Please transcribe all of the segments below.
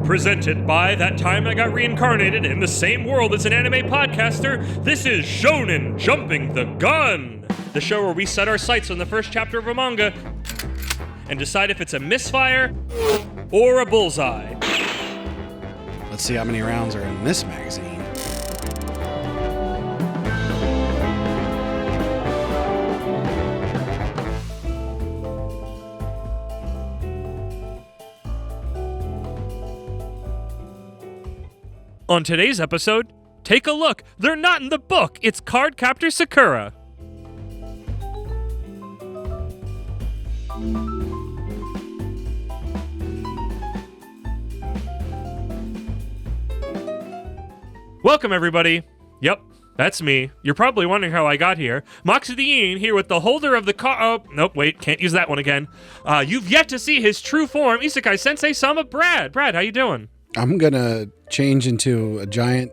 Presented by That Time I Got Reincarnated in the Same World as an Anime Podcaster, this is Shonen Jumping the Gun, the show where we set our sights on the first chapter of a manga and decide if it's a misfire or a bullseye. Let's see how many rounds are in this magazine. On today's episode, take a look. They're not in the book. It's Cardcaptor Sakura. Welcome, everybody. Yep, that's me. You're probably wondering how I got here. Moxidine here with the holder of the Oh, nope, wait, can't use that one again. You've yet to see his true form, Isekai Sensei Sama Brad. Brad, how you doing? I'm gonna change into a giant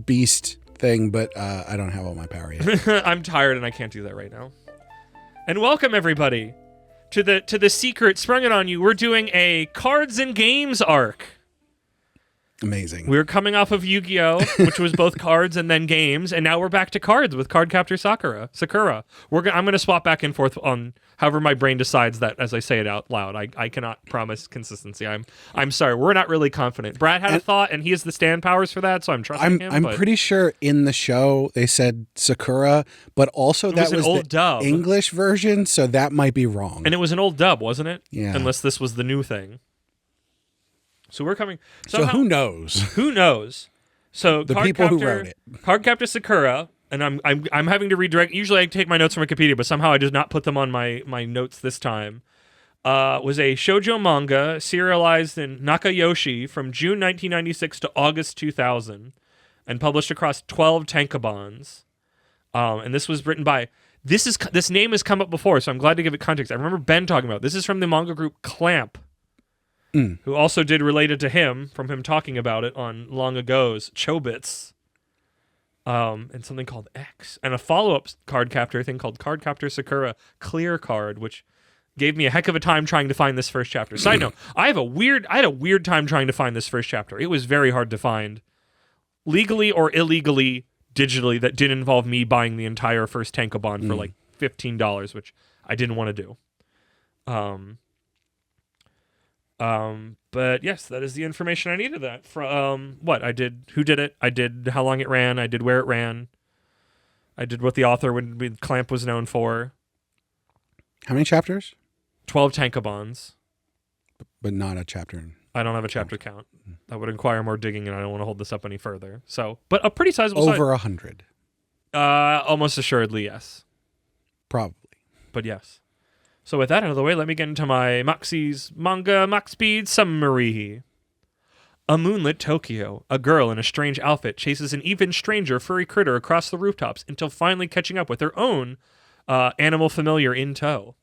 beast thing, but I don't have all my power yet. I'm tired and I can't do that right now. And welcome, everybody, to the secret sprung it on you. We're doing a cards and games arc. Amazing. We were coming off of Yu-Gi-Oh, which was both cards and then games, and now we're back to cards with Cardcaptor Sakura. I'm going to swap back and forth on however my brain decides that as I say it out loud. I cannot promise consistency. I'm sorry. We're not really confident. Brad had a thought, and he has the stand powers for that, so I'm trusting him. I'm pretty sure in the show they said Sakura, but also that was old the dub. English version, so that might be wrong. And it was an old dub, wasn't it? Yeah. Unless this was the new thing. So we're coming. So who knows? Who knows? So the people who wrote it. Cardcaptor Sakura, and I'm having to redirect. Usually I take my notes from Wikipedia, but somehow I did not put them on my notes this time. Was a shojo manga serialized in Nakayoshi from June 1996 to August 2000, and published across 12 tankobons. And this was written by. This name has come up before, so I'm glad to give it context. I remember Ben talking about it. This is from the manga group Clamp. Who also did related to him, from him talking about it on long ago's Chobits, and something called X, and a follow-up Cardcaptor thing called Cardcaptor Sakura Clear Card, which gave me a heck of a time trying to find this first chapter. Side note, I had a weird time trying to find this first chapter. It was very hard to find, legally or illegally, digitally, that didn't involve me buying the entire first tankobon for like $15, which I didn't want to do. But yes, that is the information I needed that from, what I did, who did it, I did how long it ran, I did where it ran, I did what the author with Clamp was known for. How many chapters? 12 tankobons. But not a chapter. I don't have a chapter count. That would require more digging, and I don't want to hold this up any further. So, but a pretty sizable Over 100. Almost assuredly, yes. Probably. But yes. So with that out of the way, let me get into my Moxie's manga Mach Speed summary. A moonlit Tokyo, a girl in a strange outfit chases an even stranger furry critter across the rooftops until finally catching up with her own animal familiar in tow.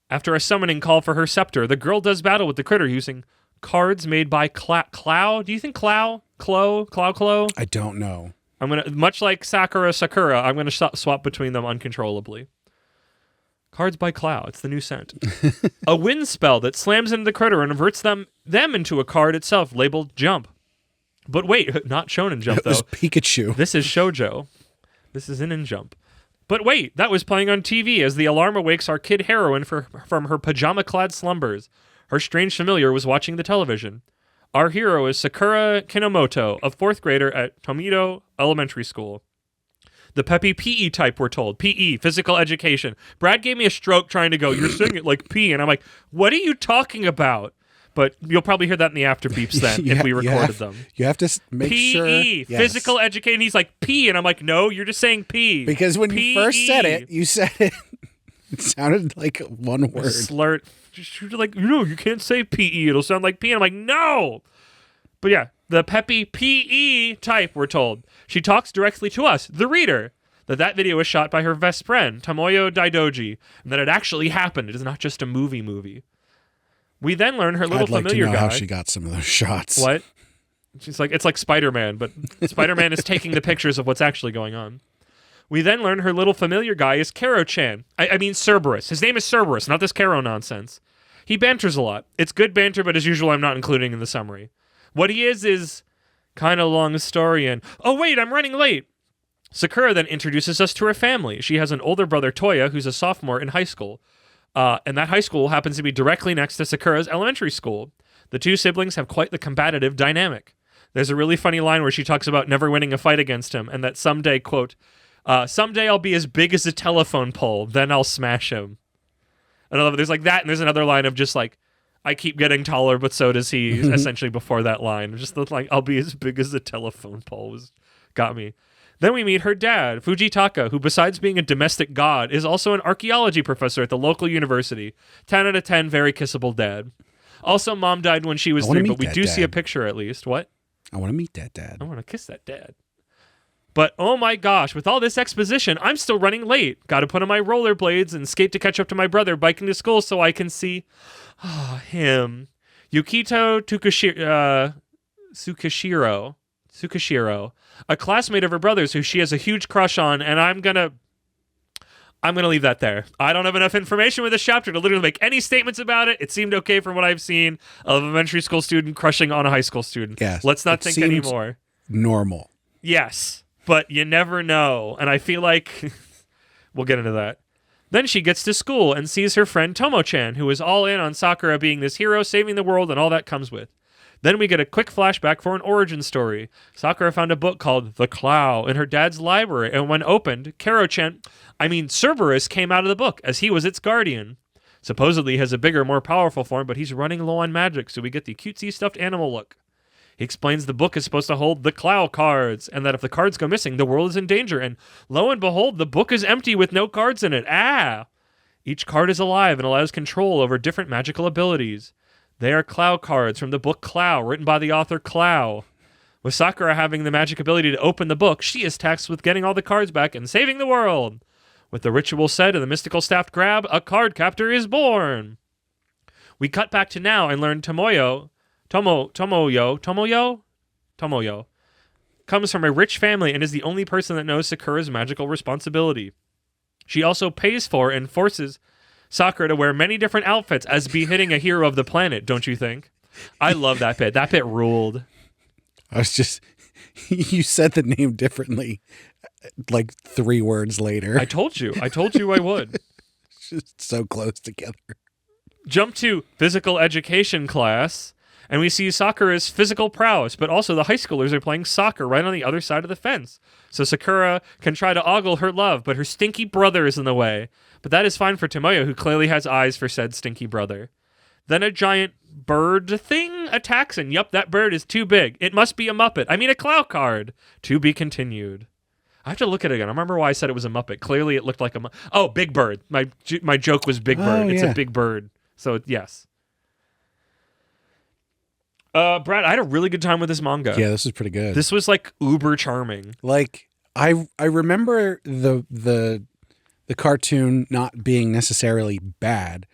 After a summoning call for her scepter, the girl does battle with the critter using cards made by Clow. Do you think Clow? I don't know. Much like Sakura, I'm gonna swap between them uncontrollably. Cards by Clow. It's the new scent. A wind spell that slams into the critter and inverts them into a card itself labeled Jump. But wait, not Shonen Jump, though. It was Pikachu. This is Shojo. This is in Jump. But wait, that was playing on TV as the alarm awakes our kid heroine from her pajama-clad slumbers. Her strange familiar was watching the television. Our hero is Sakura Kinomoto, a 4th grader at Tomido Elementary School. The peppy PE type, we're told. PE, physical education. Brad gave me a stroke trying to go, you're saying it like P, and I'm like, what are you talking about? But you'll probably hear that in the after beeps then, if we recorded them. You have to make sure. PE, physical education. He's like, P, and I'm like, no, you're just saying P. Because when you first said it, you said it, it sounded like one word. Slurred. You're like, no, you can't say PE. It'll sound like P. And I'm like, no. But yeah, the peppy PE type, we're told. She talks directly to us, the reader, that video was shot by her best friend, Tomoyo Daidoji, and that it actually happened. It is not just a movie. We then learn her little familiar guy. I'd like to know how she got some of those shots. What? She's like, it's like Spider-Man, but Spider-Man is taking the pictures of what's actually going on. We then learn her little familiar guy is Kero-chan. I mean Cerberus. His name is Cerberus, not this Kero nonsense. He banters a lot. It's good banter, but as usual, I'm not including in the summary. What he is kind of long story and, oh wait, I'm running late. Sakura then introduces us to her family. She has an older brother, Toya, who's a sophomore in high school. And that high school happens to be directly next to Sakura's elementary school. The two siblings have quite the combative dynamic. There's a really funny line where she talks about never winning a fight against him, and that someday, quote, someday I'll be as big as a telephone pole, then I'll smash him. And I love it. There's like that, and there's another line of just like, I keep getting taller, but so does he, essentially before that line. Just the like, I'll be as big as a telephone pole got me. Then we meet her dad, Fujitaka, who besides being a domestic god, is also an archaeology professor at the local university. 10 out of 10, very kissable dad. Also, mom died when she was 3, but we do see a picture at least. What? I want to meet that dad. I want to kiss that dad. But oh my gosh, with all this exposition, I'm still running late. Got to put on my rollerblades and skate to catch up to my brother biking to school so I can see him. Yukito Tsukishiro, a classmate of her brother's who she has a huge crush on, and I'm gonna leave that there. I don't have enough information with this chapter to literally make any statements about it. It seemed okay from what I've seen of an elementary school student crushing on a high school student. Yes, let's not think anymore. Normal. Yes, but you never know, and I feel like we'll get into that. Then she gets to school and sees her friend Tomo-chan, who is all in on Sakura being this hero, saving the world, and all that comes with. Then we get a quick flashback for an origin story. Sakura found a book called The Clow in her dad's library, and when opened, Cerberus came out of the book, as he was its guardian. Supposedly he has a bigger, more powerful form, but he's running low on magic, so we get the cutesy stuffed animal look. He explains the book is supposed to hold the Clow cards, and that if the cards go missing, the world is in danger, and lo and behold, the book is empty with no cards in it. Each card is alive and allows control over different magical abilities. They are Clow cards from the book Clow, written by the author Clow. With Sakura having the magic ability to open the book, she is tasked with getting all the cards back and saving the world. With the ritual said and the mystical staffed grab, a card captor is born. We cut back to now and learn Tomoyo comes from a rich family and is the only person that knows Sakura's magical responsibility. She also pays for and forces Sakura to wear many different outfits as befitting a hero of the planet, don't you think? I love that bit. That bit ruled. You said the name differently, like 3 words later. I told you I would. It's just so close together. Jump to physical education class, and we see Sakura's physical prowess, but also the high schoolers are playing soccer right on the other side of the fence. So Sakura can try to ogle her love, but her stinky brother is in the way. But that is fine for Tomoyo, who clearly has eyes for said stinky brother. Then a giant bird thing attacks, and yup, that bird is too big. It must be a Muppet. I mean a Clow card. To be continued. I have to look at it again. I remember why I said it was a Muppet. Clearly it looked like a Oh, Big Bird. My joke was Big Bird. It's a big bird. So, yes. Brad, I had a really good time with this manga. Yeah, this is pretty good. This was like uber charming. Like I remember the cartoon not being necessarily bad,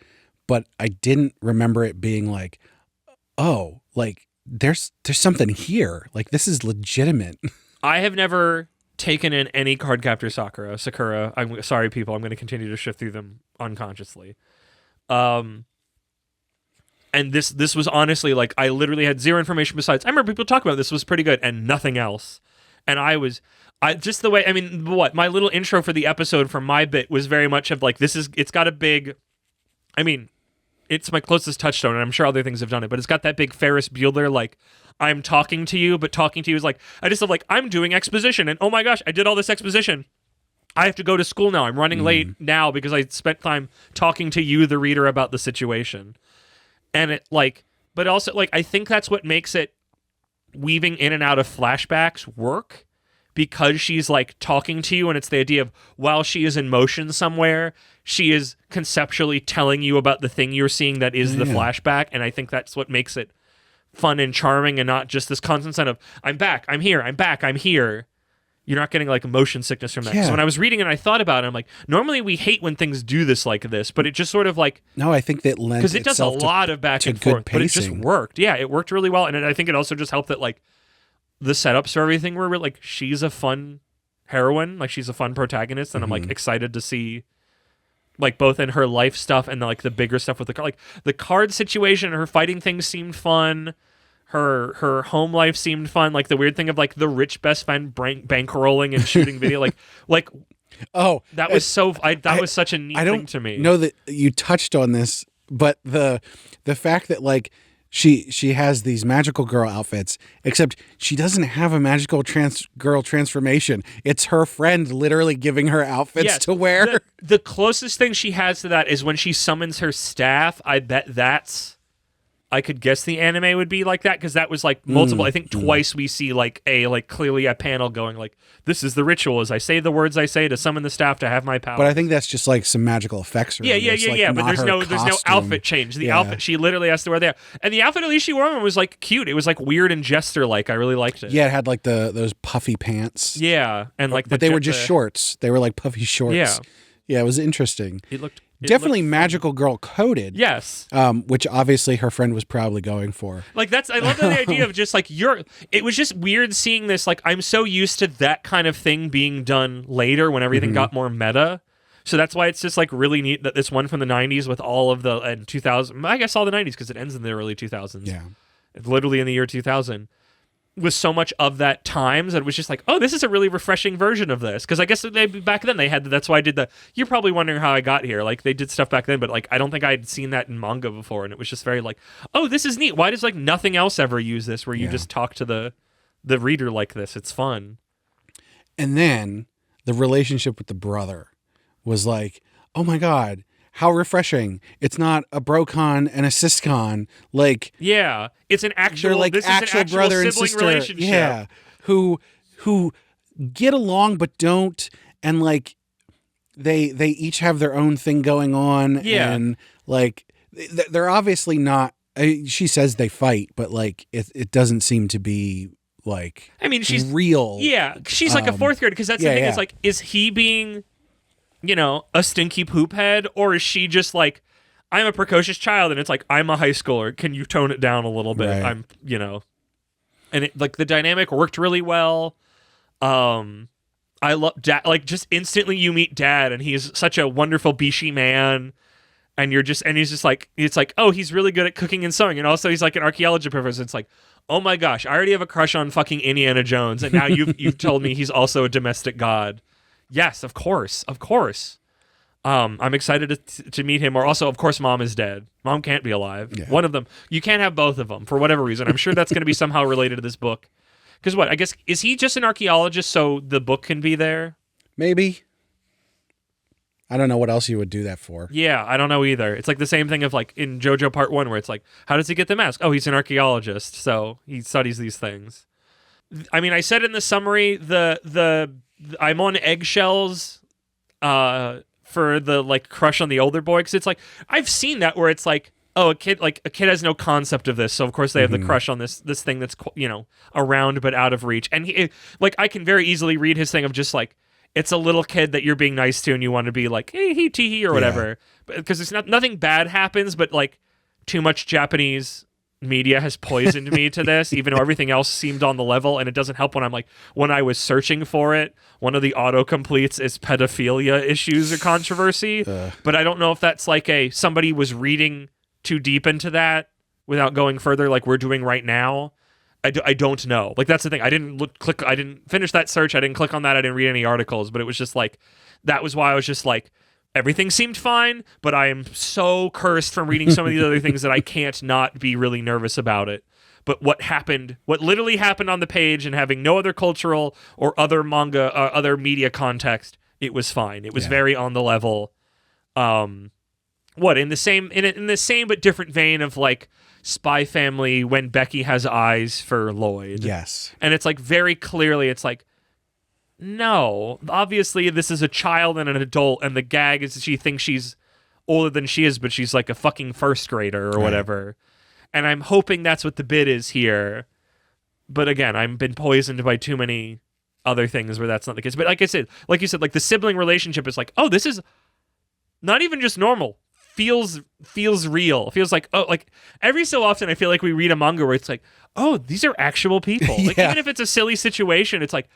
but I didn't remember it being like, oh, like there's something here. Like this is legitimate. I have never taken in any Cardcaptor Sakura. I'm sorry, people. I'm going to continue to shift through them unconsciously. And this was honestly like I literally had zero information besides I remember people talk about this was pretty good and nothing else. And just the way my little intro for the episode from my bit was very much of like it's got a big it's my closest touchstone and I'm sure other things have done it, but it's got that big Ferris Bueller like I'm talking to you, but talking to you is like I just have like I'm doing exposition and oh my gosh, I did all this exposition. I have to go to school now. I'm running late now because I spent time talking to you, the reader, about the situation. And it but also I think that's what makes it weaving in and out of flashbacks work, because she's like talking to you and it's the idea of while she is in motion somewhere, she is conceptually telling you about the thing you're seeing that is the flashback. And I think that's what makes it fun and charming and not just this constant sense of I'm back, I'm here, I'm back, I'm here. You're not getting like motion sickness from that. Yeah. So when I was reading it, I thought about it. I'm like, normally we hate when things do this like this, but it just sort of like no, I think that lends because it does a lot of back and forth, but it just worked. Yeah, it worked really well, and I think it also just helped that like the setups for everything were like she's a fun heroine, like she's a fun protagonist, and I'm like excited to see like both in her life stuff and like the bigger stuff with the card. Like the card situation, her fighting things seemed fun. Her home life seemed fun. Like the weird thing of like the rich best friend bankrolling and shooting video. Like Oh, that was that was such a neat thing to me. I don't know that you touched on this, but the fact that like she has these magical girl outfits, except she doesn't have a magical girl transformation. It's her friend literally giving her outfits to wear. The closest thing she has to that is when she summons her staff. I bet I could guess the anime would be like that, because that was like multiple. I think twice we see like clearly a panel going like, "This is the ritual as I say the words I say to summon the staff to have my power." But I think that's just like some magical effects. Yeah. But there's no outfit change. The outfit, she literally has to wear there, and the outfit at least she wore on was like cute. It was like weird and jester like. I really liked it. Yeah, it had like those puffy pants. Yeah, and like but they were just shorts. They were like puffy shorts. Yeah, it was interesting. It definitely looked magical girl coded. Yes. Which obviously her friend was probably going for. Like I love the idea of just like it was just weird seeing this. Like I'm so used to that kind of thing being done later when everything got more meta. So that's why it's just like really neat that this one from the 90s with all of the and 2000, I guess all the 90s because it ends in the early 2000s. Yeah. Literally in the year 2000. Was so much of that times that it was just like, oh, this is a really refreshing version of this. Because I guess back then they had, that's why I did you're probably wondering how I got here. Like they did stuff back then, but like I don't think I had seen that in manga before. And it was just very like, oh, this is neat. Why does like nothing else ever use this where you just talk to the reader like this? It's fun. And then the relationship with the brother was like, oh my God, how refreshing. It's not a brocon and a siscon. Like, yeah, it's an actual, they're like this actual is an brother and sibling sister. relationship. Yeah. Who get along but don't, and like they each have their own thing going on. Yeah. And like they're obviously not, she says they fight, but like it doesn't seem to be like, I mean, she's real. Yeah, she's like a fourth grader, because that's the thing is like, is he being, a stinky poop head, or is she just like, I'm a precocious child, and it's like, I'm a high schooler. Can you tone it down a little bit? Right. And it, like the dynamic worked really well. I love Dad. Like just instantly you meet Dad, and he's such a wonderful Bishi man. And he's just like, it's like, oh, he's really good at cooking and sewing, and also he's like an archaeology professor. It's like, oh my gosh, I already have a crush on fucking Indiana Jones, and now you've told me he's also a domestic god. Yes, of course. I'm excited to meet him. Or also, of course, Mom is dead. Mom can't be alive. Yeah. One of them. You can't have both of them for whatever reason. I'm sure that's going to be somehow related to this book. Because what? I guess, is he just an archaeologist so the book can be there? Maybe. I don't know what else you would do that for. Yeah, I don't know either. It's like the same thing of like in JoJo Part 1 where it's like, how does he get the mask? Oh, he's an archaeologist, so he studies these things. I mean, I said in the summary, the I'm on eggshells for the like crush on the older boy, because it's like I've seen that where it's like, oh, a kid has no concept of this, so of course they have the crush on this thing that's around but out of reach, and he like I can very easily read his thing of just like, it's a little kid that you're being nice to and you want to be like, hey, he tee hee or whatever, because it's nothing bad happens, but like too much Japanese media has poisoned me to this, even though everything else seemed on the level. And it doesn't help when I was searching for it, one of the autocompletes is pedophilia issues or controversy. But I don't know if that's like somebody was reading too deep into that without going further like we're doing right now. I don't know. Like, that's the thing. I didn't finish that search. I didn't click on that. I didn't read any articles, but it was just like, that was why I was just like, everything seemed fine, but I am so cursed from reading some of these other things that I can't not be really nervous about it. But what literally happened on the page, and having no other cultural or other manga, other media context, it was fine. It was very on the level. In the same but different vein of like Spy Family when Becky has eyes for Lloyd. Yes. And it's like very clearly, it's like, no, obviously this is a child and an adult, and the gag is she thinks she's older than she is, but she's like a fucking first grader or whatever. And I'm hoping that's what the bit is here. But again, I've been poisoned by too many other things where that's not the case. But like you said, like the sibling relationship is like, oh, this is not even just normal. Feels real. Feels like, oh, like every so often I feel like we read a manga where it's like, oh, these are actual people. Like even if it's a silly situation, it's like,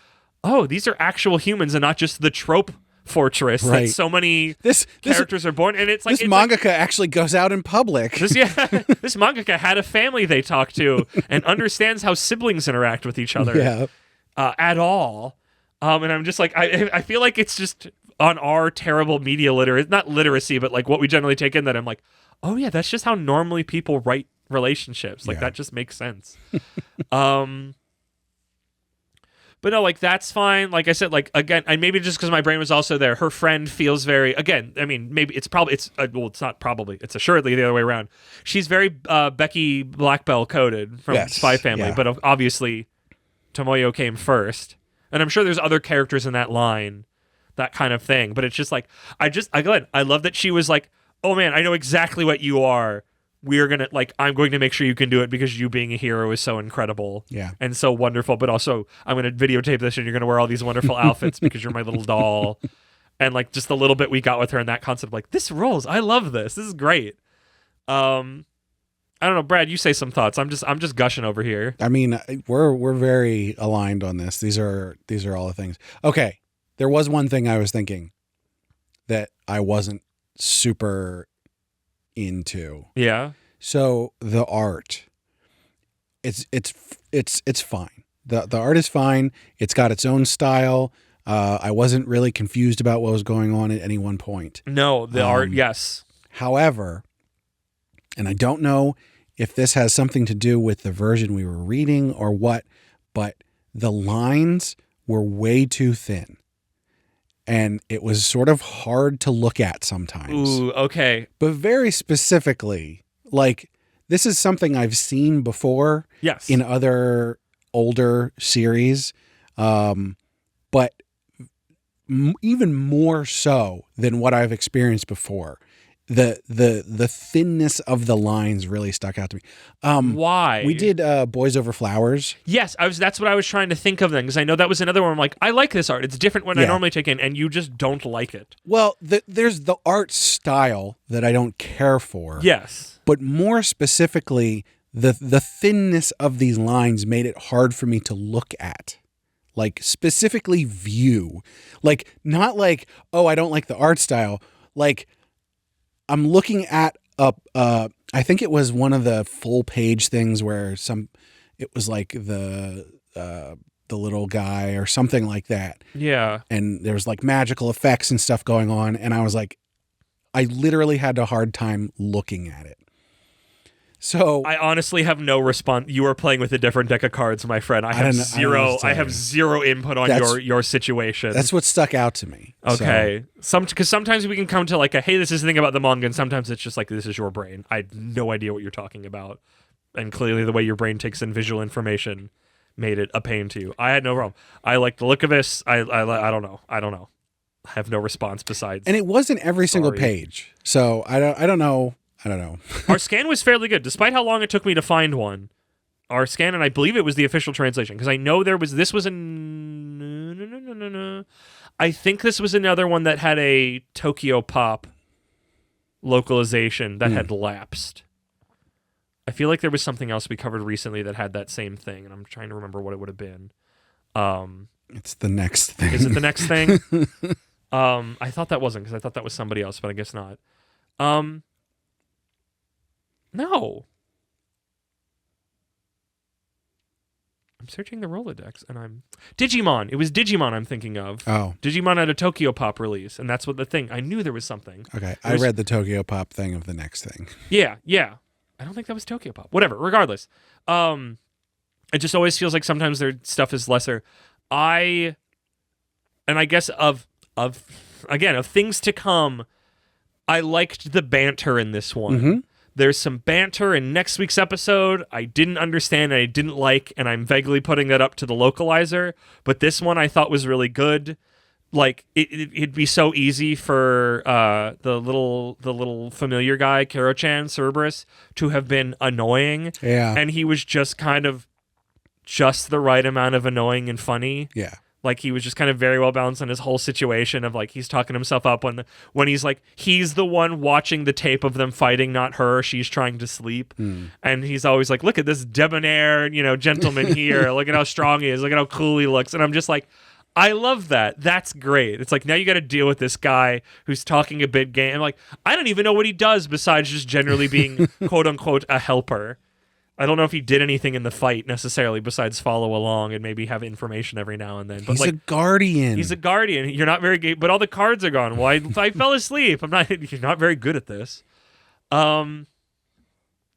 oh, these are actual humans and not just the trope fortress that Right. so many This characters are born, and it's like this mangaka actually goes out in public. this mangaka had a family they talk to and understands how siblings interact with each other Yeah. at all. And I'm just like, I feel like it's just on our terrible media literacy, not literacy, but like what we generally take in, that I'm like, oh yeah, that's just how normally people write relationships. Like that just makes sense. But no, like that's fine. Like I said, like again, and maybe just because my brain was also there, her friend feels very, again, I mean, maybe it's probably, well, it's not probably, it's assuredly the other way around. She's very Becky Blackbell coded from Spy Family, but obviously Tomoyo came first. And I'm sure there's other characters in that line, that kind of thing. But it's just like, I love that she was like, oh man, I know exactly what you are. We're going to, like, I'm going to make sure you can do it because you being a hero is so incredible and so wonderful. But also, I'm going to videotape this and you're going to wear all these wonderful outfits because you're my little doll. And, like, just the little bit we got with her in that concept, like, this rules. I love this. This is great. I don't know, Brad, you say some thoughts. I'm just gushing over here. I mean, we're very aligned on this. These are all the things. Okay. There was one thing I was thinking that I wasn't super into. Yeah. So the art, it's fine. The art is fine. It's got its own style. I wasn't really confused about what was going on at any one point. No, the art, yes. However, and I don't know if this has something to do with the version we were reading or what, but the lines were way too thin. And it was sort of hard to look at sometimes. Ooh, okay. But very specifically, like, this is something I've seen before in other older series, but even more so than what I've experienced before. The thinness of the lines really stuck out to me. Why? We did Boys Over Flowers. Yes, that's what I was trying to think of then, because I know that was another one. I'm like, I like this art. It's different when I normally take in, and you just don't like it. Well, there's the art style that I don't care for. Yes. But more specifically, the thinness of these lines made it hard for me to look at. Like, specifically view. Like, not like, oh, I don't like the art style. Like, I'm looking at I think it was one of the full page things where it was like the little guy or something like that. Yeah. And there was like magical effects and stuff going on. And I was like, I literally had a hard time looking at it. So I honestly have no response. You are playing with a different deck of cards, my friend. I have zero input on your situation. That's what stuck out to me. Okay. Because sometimes we can come to like hey, this is the thing about the manga, and sometimes it's just like, this is your brain. I had no idea what you're talking about. And clearly the way your brain takes in visual information made it a pain to you. I had no problem. I like the look of this. I don't know. I have no response besides. And it wasn't every single page. So I don't know. Our scan was fairly good, despite how long it took me to find one. Our scan, and I believe it was the official translation, because I know this was I think this was another one that had a Tokyo Pop localization that had lapsed. I feel like there was something else we covered recently that had that same thing, and I'm trying to remember what it would have been. It's the next thing. Is it the next thing? I thought that wasn't, because I thought that was somebody else, but I guess not. No. I'm searching the Rolodex, and Digimon. It was Digimon I'm thinking of. Oh. Digimon had a Tokyo Pop release, and that's what the thing. I knew there was something. Okay. I read the Tokyo Pop thing of the next thing. Yeah. I don't think that was Tokyo Pop. Whatever. Regardless. It just always feels like sometimes their stuff is lesser. I guess of things to come, I liked the banter in this one. Mm-hmm. There's some banter in next week's episode I didn't understand and I didn't like, and I'm vaguely putting that up to the localizer. But this one I thought was really good. Like, it'd be so easy for the little familiar guy, Kero-chan, Cerberus, to have been annoying. Yeah. And he was just kind of just the right amount of annoying and funny. Yeah. Like, he was just kind of very well balanced on his whole situation of, like, he's talking himself up when he's, like, he's the one watching the tape of them fighting, not her. She's trying to sleep. And he's always like, look at this debonair, gentleman here. Look at how strong he is. Look at how cool he looks. And I'm just like, I love that. That's great. It's like, now you got to deal with this guy who's talking a big game. I'm like, I don't even know what he does besides just generally being quote unquote a helper. I don't know if he did anything in the fight necessarily besides follow along and maybe have information every now and then. But he's a guardian. He's a guardian. You're not very good, but all the cards are gone. Well, I fell asleep. You're not very good at this. Let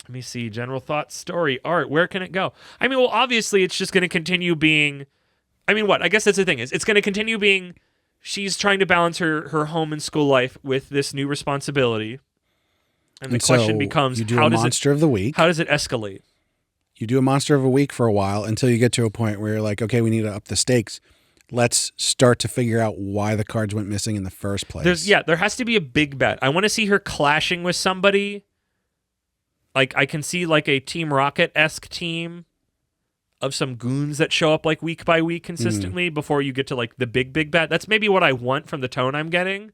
me see. General thoughts, story, art. Where can it go? I mean, well, obviously, it's just going to continue being. I mean, what? I guess that's the thing is, it's going to continue being. She's trying to balance her home and school life with this new responsibility, and the question becomes, you do a monster of the week. How does it escalate? You do a monster of a week for a while until you get to a point where you're like, okay, we need to up the stakes. Let's start to figure out why the cards went missing in the first place. There has to be a big bet. I want to see her clashing with somebody. Like, I can see like a Team Rocket-esque team of some goons that show up like week by week consistently before you get to like the big bet. That's maybe what I want from the tone I'm getting.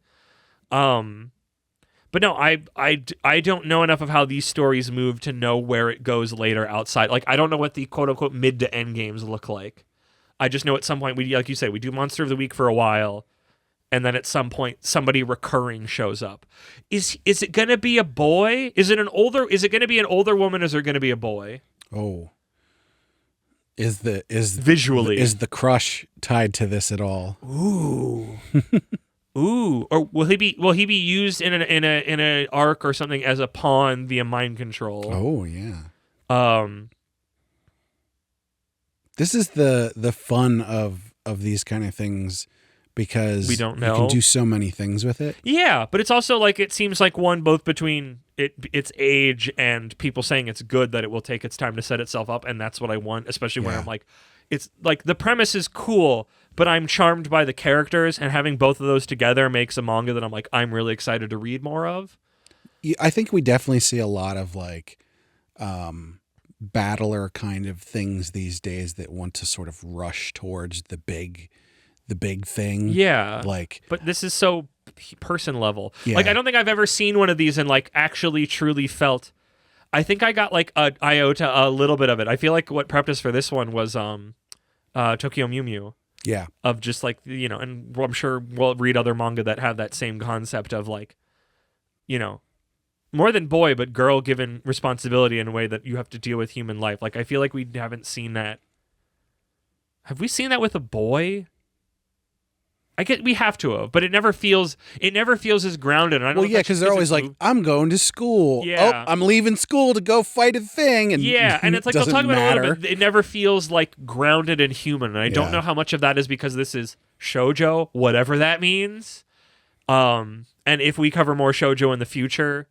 But no, I don't know enough of how these stories move to know where it goes later outside. Like, I don't know what the quote unquote mid to end games look like. I just know at some point like you say, we do Monster of the Week for a while, and then at some point somebody recurring shows up. Is it gonna be a boy? Is it gonna be an older woman? Or is there gonna be a boy? Oh. Is the crush tied to this at all? Ooh. Ooh, or will he be used in an arc or something as a pawn via mind control? Oh yeah. This is the fun of these kind of things, because we don't know. You can do so many things with it. Yeah, but it's also like, it seems like one both between its age and people saying it's good, that it will take its time to set itself up, and that's what I want, especially when I'm like, it's like the premise is cool, but I'm charmed by the characters, and having both of those together makes a manga that I'm like, I'm really excited to read more of. I think we definitely see a lot of like battler kind of things these days that want to sort of rush towards the big thing. Yeah. Like, but this is so person level. Yeah. Like, I don't think I've ever seen one of these and like actually truly felt. I think I got like a iota, a little bit of it. I feel like what prepped us for this one was Tokyo Mew Mew. Yeah. Of just like, you know, and I'm sure we'll read other manga that have that same concept of like, you know, more than boy, but girl given responsibility in a way that you have to deal with human life. Like, I feel like we haven't seen that. Have we seen that with a boy? We have to have, but it never feels as grounded. And I don't know because they're always like, I'm going to school. Yeah. Oh, I'm leaving school to go fight a thing. And and it's like, they'll talk about it a little bit. It never feels like grounded and human. And I don't know how much of that is because this is shojo, whatever that means. And if we cover more shojo in the future,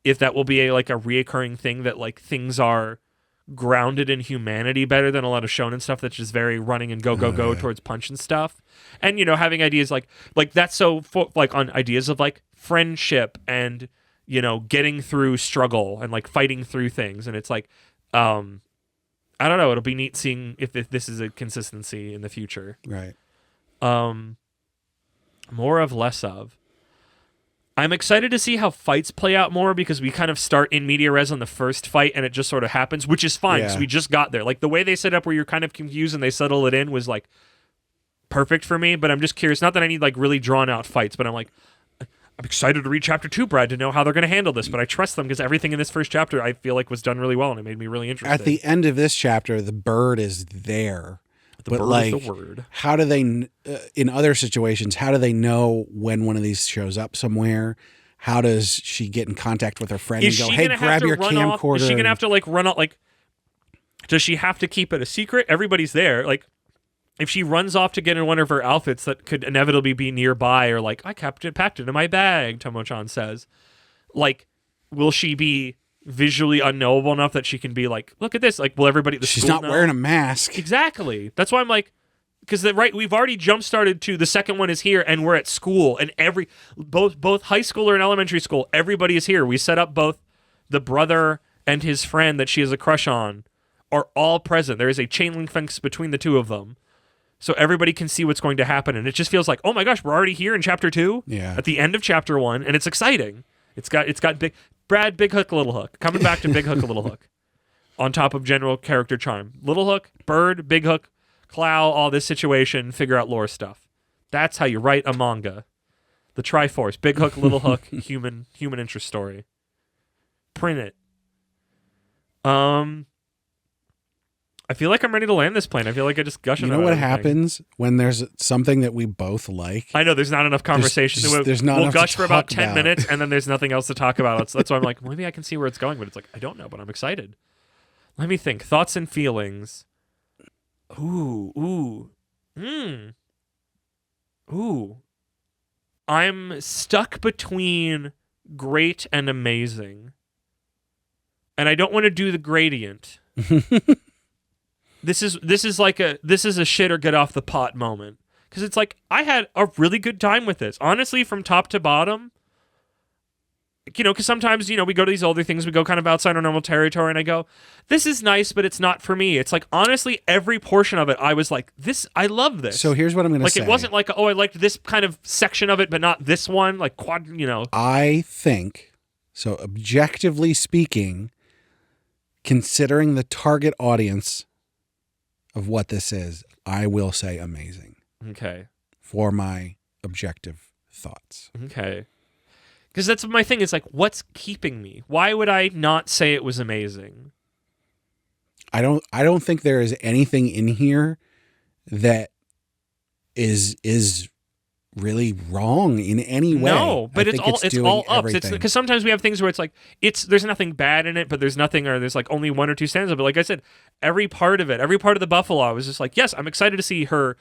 if that will be a reoccurring thing, that like things are grounded in humanity better than a lot of shonen stuff that's just very running and go towards punch and stuff. And, you know, having ideas like that's so on ideas of like friendship and, you know, getting through struggle and like fighting through things. And it's like, I don't know. It'll be neat seeing if this is a consistency in the future. Right. More of, less of. I'm excited to see how fights play out more, because we kind of start in media res on the first fight and it just sort of happens, which is fine because we just got there. Like, the way they set up where you're kind of confused and they settle it in was like perfect for me. But I'm just curious, not that I need like really drawn out fights, but I'm like, I'm excited to read chapter 2, Brad, to know how they're going to handle this. But I trust them because everything in this first chapter I feel like was done really well and it made me really interested. At the end of this chapter, the bird is there. The bird is the word. How do they, in other situations, how do they know when one of these shows up somewhere? How does she get in contact with her friend and go, hey, grab your camcorder? Is she going to have to like run out? Like, does she have to keep it a secret? Everybody's there. Like, if she runs off to get in one of her outfits that could inevitably be nearby, or like, I packed it in my bag, Tomo-chan says, like, will she be visually unknowable enough that she can be like, look at this, like, will everybody at the she's school not know? wearing a mask. Exactly. That's why I'm like, because we've already jump started to the second one is here and we're at school, and both high schooler and elementary school, everybody is here. We set up both the brother and his friend that she has a crush on are all present. There is a chain link fence between the two of them, so everybody can see what's going to happen. And it just feels like, oh my gosh, we're already here in chapter 2 at the end of chapter 1, and it's exciting. It's got big hook, little hook, coming back to big hook, little hook, on top of general character charm. Little hook, bird, big hook, Clow, all this situation, figure out lore stuff. That's how you write a manga. The Triforce, big hook, little hook, human interest story. Print it. I feel like I'm ready to land this plane. I feel like I just gush about what everything. happens when there's something that we both like? I know there's not enough conversation. There's not we'll enough gush to for about talk 10 about. minutes, and then there's nothing else to talk about. That's why I'm like, maybe I can see where it's going, but it's like, I don't know, but I'm excited. Let me think. Thoughts and feelings. Ooh. I'm stuck between great and amazing. And I don't want to do the gradient. This is a shit or get off the pot moment. Because it's like, I had a really good time with this. Honestly, from top to bottom. Because sometimes, we go to these older things, we go kind of outside our normal territory, and I go, this is nice, but it's not for me. It's like, honestly, every portion of it, I was like, I love this. So here's what I'm going to say. Like, it wasn't like, I liked this kind of section of it, but not this one. Like, I think, so objectively speaking, considering the target audience of what this is, I will say amazing. Okay. For my objective thoughts. Okay. Because that's my thing. It's like, what's keeping me? Why would I not say it was amazing? I don't think there is anything in here that is really wrong in any way. No, but it's all ups. Everything. Because sometimes we have things where it's like there's nothing bad in it, but there's nothing, or there's like only one or two stanzas. But like I said, every part of the Buffalo, I was just like, yes, I'm excited to see her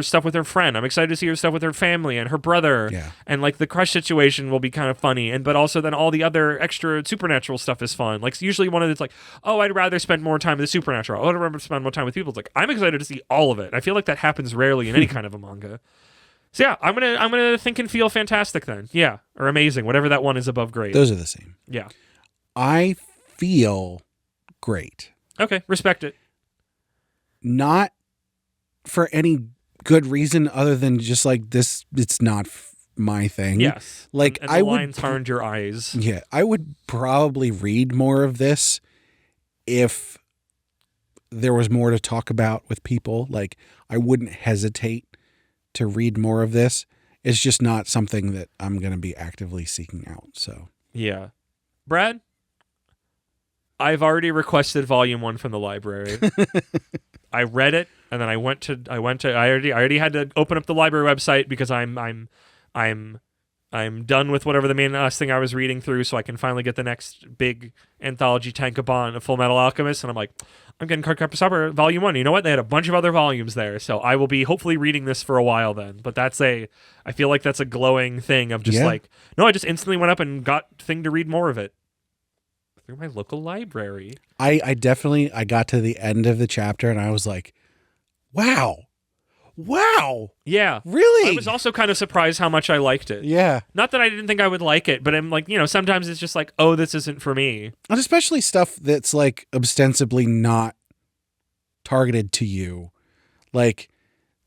stuff with her friend. I'm excited to see her stuff with her family and her brother. Yeah. And like the crush situation will be kind of funny, but also then all the other extra supernatural stuff is fun. Like usually one of it's like, oh, I'd rather spend more time with the supernatural. I'd rather spend more time with people. It's like, I'm excited to see all of it. I feel like that happens rarely in any kind of a manga. So yeah, I'm gonna think and feel fantastic then. Yeah, or amazing, whatever that one is above great. Those are the same. Yeah. I feel great. Okay, respect it. Not for any good reason other than just like this. It's not my thing. Yes. Like and I the would lines harmed your eyes. Yeah, I would probably read more of this if there was more to talk about with people. Like I wouldn't hesitate to read more of this. It's just not something that I'm going to be actively seeking out. So yeah, Brad, I've already requested volume 1 from the library. I read it, and then I already had to open up the library website because I'm done with whatever the main last thing I was reading through, so I can finally get the next big anthology tankobon of Full Metal Alchemist. And I'm like, I'm getting Cardcaptor Sakura Volume 1. You know what? They had a bunch of other volumes there, so I will be hopefully reading this for a while then. But I feel like that's a glowing thing of just like, no, I just instantly went up and got thing to read more of it through my local library. I got to the end of the chapter and I was like, wow. Yeah. Really? I was also kind of surprised how much I liked it. Yeah. Not that I didn't think I would like it, but I'm like, sometimes it's just like, oh, this isn't for me. And especially stuff that's like ostensibly not targeted to you. Like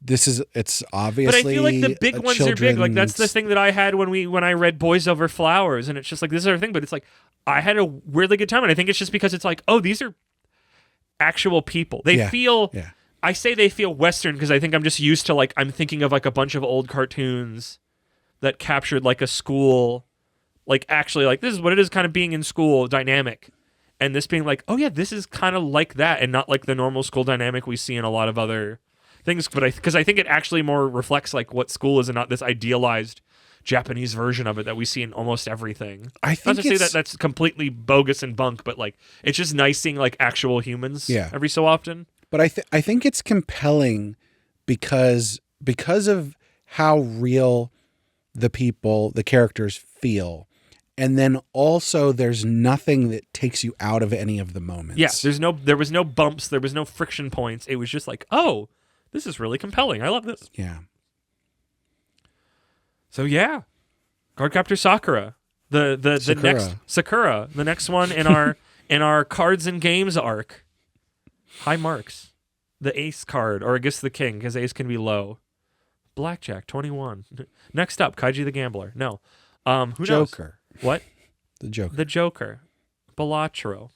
it's obviously. But I feel like the big ones are big. Like that's the thing that I had when I read Boys Over Flowers, and it's just like this is our thing. But it's like I had a really good time, and I think it's just because it's like, oh, these are actual people. They feel. Yeah. I say they feel Western because I think I'm just used to like I'm thinking of like a bunch of old cartoons that captured like a school, like actually like this is what it is kind of being in school dynamic, and this being like, oh yeah, this is kind of like that and not like the normal school dynamic we see in a lot of other things. But because I think it actually more reflects like what school is and not this idealized Japanese version of it that we see in almost everything. I think not to say that that's completely bogus and bunk, but like it's just nice seeing like actual humans every so often. But I think it's compelling because of how real the characters feel. And then also there's nothing that takes you out of any of the moments. Yes, there was no bumps, there was no friction points. It was just like, oh, this is really compelling. I love this. Yeah. So yeah. Cardcaptor Sakura. The next Sakura, the next one in our cards and games arc. High marks. The ace card, or I guess the king, because ace can be low. Blackjack, 21. Next up, Kaiji the Gambler. No. Who Joker. knows? What? The Joker. The Joker. Balatro.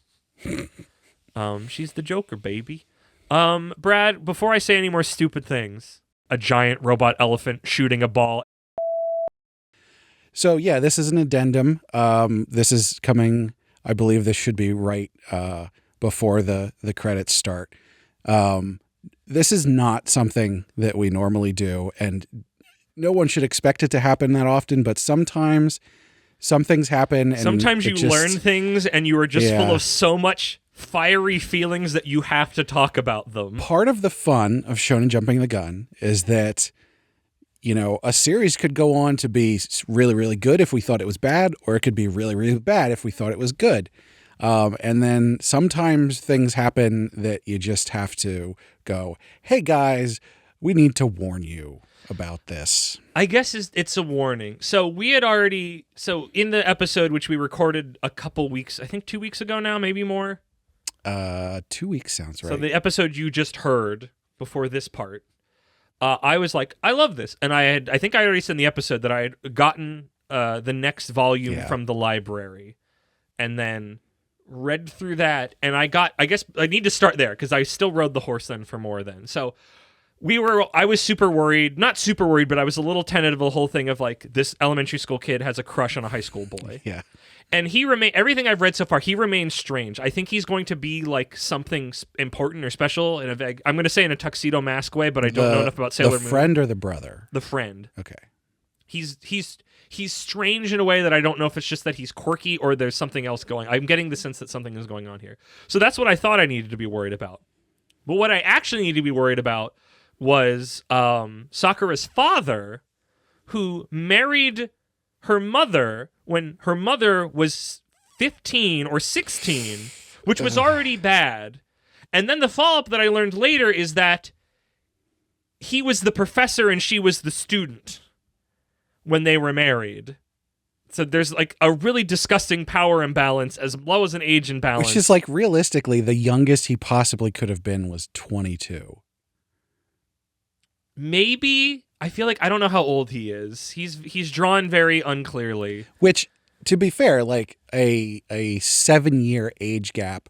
She's the Joker, baby. Brad, before I say any more stupid things, a giant robot elephant shooting a ball. So yeah, this is an addendum. This is coming. I believe this should be right before the credits start. This is not something that we normally do, and no one should expect it to happen that often. But sometimes some things happen. And sometimes you learn things, and you are just full of so much fiery feelings that you have to talk about them. Part of the fun of Shonen Jumping the Gun is that, you know, a series could go on to be really, really good if we thought it was bad, or it could be really, really bad if we thought it was good. And then sometimes things happen that you just have to go, hey guys, we need to warn you about this. I guess it's a warning. So we had already, in the episode which we recorded a couple weeks, I think 2 weeks ago now, maybe more. 2 weeks sounds right. So the episode you just heard before this part, I was like, I love this. And I think I already said in the episode that I had gotten the next volume from the library and then read through that. And I guess I need to start there because I still rode the horse then for more then. So I was super worried, not super worried, but I was a little tentative of the whole thing of like, this elementary school kid has a crush on a high school boy. Yeah. And everything I've read so far, he remains strange. I think he's going to be like something important or special in I'm going to say in a tuxedo mask way, but I don't know enough about Sailor Moon. The friend or the brother? The friend. Okay. He's strange in a way that I don't know if it's just that he's quirky or there's something else going. I'm getting the sense that something is going on here. So that's what I thought I needed to be worried about. But what I actually need to be worried about was Sakura's father, who married her mother when her mother was 15 or 16, which was already bad. And then the follow-up that I learned later is that he was the professor and she was the student when they were married. So there's like a really disgusting power imbalance as well as an age imbalance. Which is like, realistically, the youngest he possibly could have been was 22. Maybe. I feel like I don't know how old he is. He's drawn very unclearly. Which, to be fair, like a 7-year age gap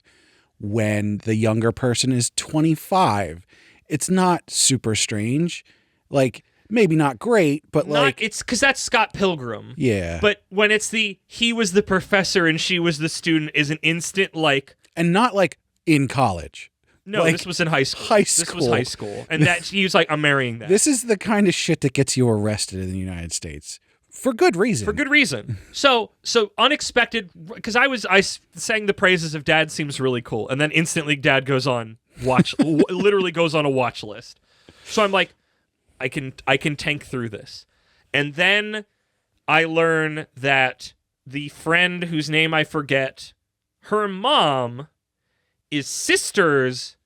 when the younger person is 25, it's not super strange. Like, maybe not great, but it's because that's Scott Pilgrim. Yeah. But when it's he was the professor and she was the student is an instant like, and not like in college. No, like, this was in high school. This was high school. And that he was like, I'm marrying that. This is the kind of shit that gets you arrested in the United States. For good reason. For good reason. So unexpected, because I sang the praises of Dad seems really cool. And then instantly Dad goes on literally goes on a watch list. So I'm like, I can tank through this. And then I learn that the friend whose name I forget, her mom is sisters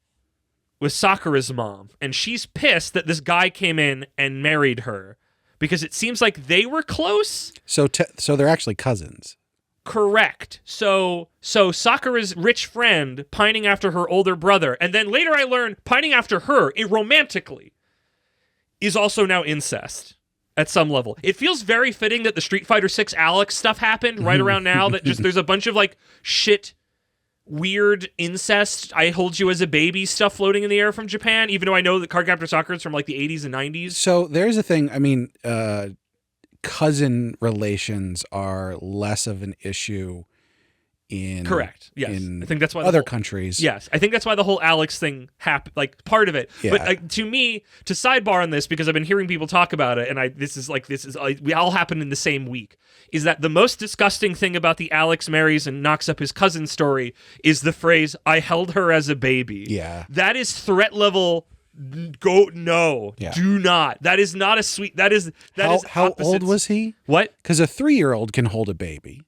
with Sakura's mom, and she's pissed that this guy came in and married her because it seems like they were close. So they're actually cousins. Correct. So Sakura's rich friend pining after her older brother, and then later I learn pining after her romantically is also now incest at some level. It feels very fitting that the Street Fighter 6 Alex stuff happened right around now, that just there's a bunch of like shit weird incest, I hold you as a baby stuff floating in the air from Japan, even though I know that Cardcaptor Sakura is from like the 80s and 90s. So there's a thing, I mean, cousin relations are less of an issue in correct. Yes, I think that's why other countries. Yes, I think that's why the whole Alex thing happened, like part of it. Yeah. But to me, to sidebar on this because I've been hearing people talk about it, and we all happen in the same week. Is that the most disgusting thing about the Alex marries and knocks up his cousin story is the phrase "I held her as a baby." Yeah, that is threat level. Do not. That is not a sweet. That is how old was he? What? Because a 3-year-old can hold a baby.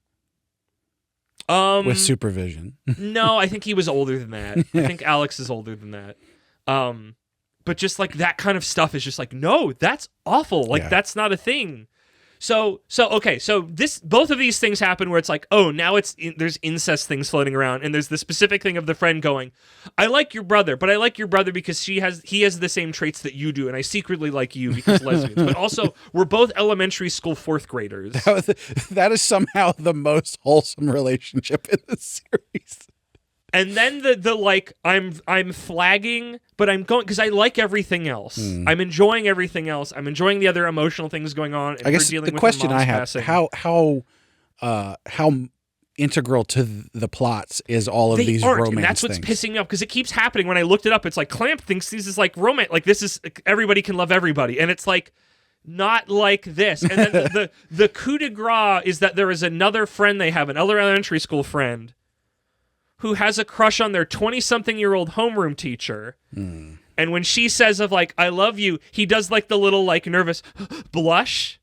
With supervision. No, I think he was older than that. I think Alex is older than that. But just like that kind of stuff is just like, no, that's awful. Like that's not a thing. So both of these things happen where it's like, oh, now there's incest things floating around, and there's the specific thing of the friend going, I like your brother, but I like your brother because he has the same traits that you do, and I secretly like you because lesbians. But also, we're both elementary school 4th graders. That is somehow the most wholesome relationship in the series. And then the like I'm flagging, but I'm going because I like everything else. I'm enjoying everything else. I'm enjoying the other emotional things going on. And I guess dealing the with question mom's I have: passing. how integral to the plots is all of these aren't, romance and that's what's things? pissing me off because it keeps happening. When I looked it up, it's like Clamp thinks this is like romance, like this is everybody can love everybody, and it's like not like this. And then the coup de grace is that there is another friend they have, another elementary school friend, who has a crush on their 20-something-year-old homeroom teacher. And when she says of like, I love you, he does like the little like nervous blush